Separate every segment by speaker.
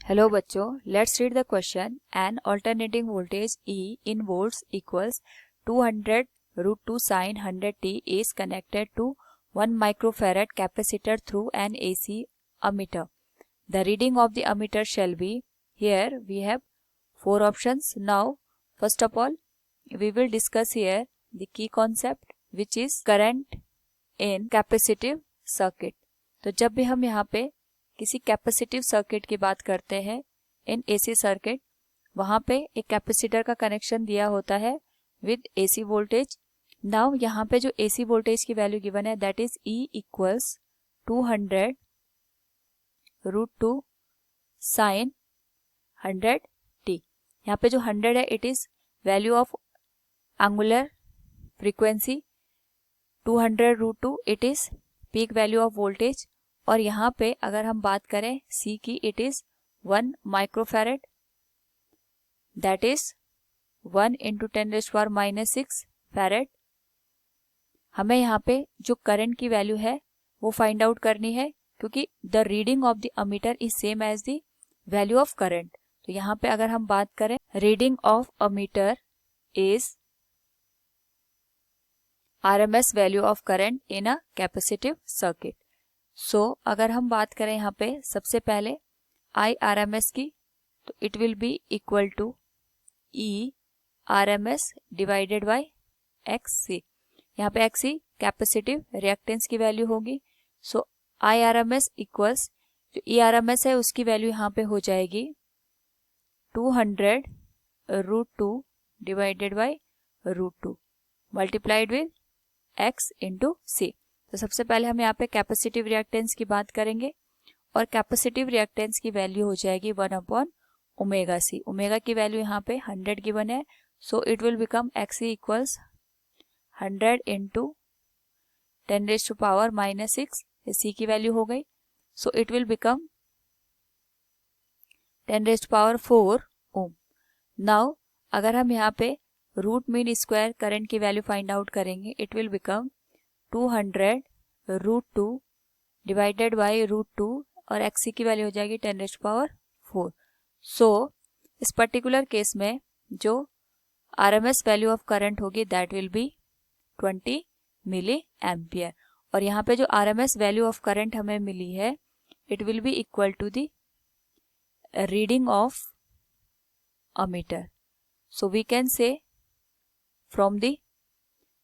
Speaker 1: Hello बच्चों, let's read the question. N alternating voltage E in volts equals 200 root 2 sin 100t is connected to 1 microfarad capacitor through an AC ammeter. The reading of the ammeter shall be. Here we have 4 options. Now, first of all, we will discuss here the key concept which is current in capacitive circuit. तो जब भी हम यहाँ पे किसी capacitive circuit की बात करते हैं इन एसी सर्किट, वहाँ पे एक कैपेसिटर का कनेक्शन दिया होता है विद एसी वोल्टेज. नाउ यहाँ पे जो एसी वोल्टेज की वैल्यू गिवन है that is E equals 200 root 2 sine 100t. यहाँ पे जो 100 है it is value of angular frequency, 200 root 2 it is peak value of voltage, और यहाँ पे अगर हम बात करें C की it is 1 microfarad that is 1 into 10⁻⁻⁶ farad. हमें यहाँ पे जो करंट की वैल्यू है वो फाइंड आउट करनी है क्योंकि the reading of the ammeter is same as the value of current. तो यहाँ पे अगर हम बात करें reading of ammeter is RMS value of current in a capacitive circuit. So अगर हम बात करें यहाँ पे सबसे पहले IRMS की, तो it will be equal to E RMS divided by XC. यहाँ पे XC कैपेसिटिव रिएक्टेंस की वैल्यू होगी. सो IRMS इक्वल्स जो ERMS है उसकी वैल्यू यहाँ पे हो जाएगी 200 root 2 divided by root 2 multiplied with X into C. तो सबसे पहले हम यहाँ पे कैपेसिटिव रिएक्टेंस की बात करेंगे और कैपेसिटिव रिएक्टेंस की वैल्यू हो जाएगी 1/ओमेगा C. ओमेगा की वैल्यू यहाँ पे 100 गिवन है. So it will become XC equals 100 into 10⁻⁻⁶. C की वैल्यू हो गई. So it will become 10⁴ ohm. Now अगर हम यहाँ पे रूट मीन स्क्वायर करंट की वैल्यू फाइंड आउट करेंगे it will become 200 root 2 divided by root 2 और XC की वैल्यू हो जाएगी 10⁴. सो इस पर्टिकुलर केस में जो RMS वैल्यू ऑफ करंट होगी that will be 20 milli ampere. और यहाँ पे जो RMS वैल्यू ऑफ करंट हमें मिली है it will be equal to the reading of ammeter. So we can say from the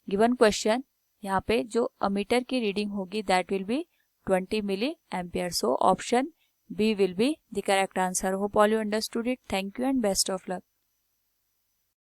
Speaker 1: given question यहाँ पे जो अमीटर की रीडिंग होगी that will be 20 milli ampere. So option B will be the correct answer. Hope all you understood it. Thank you and best of luck.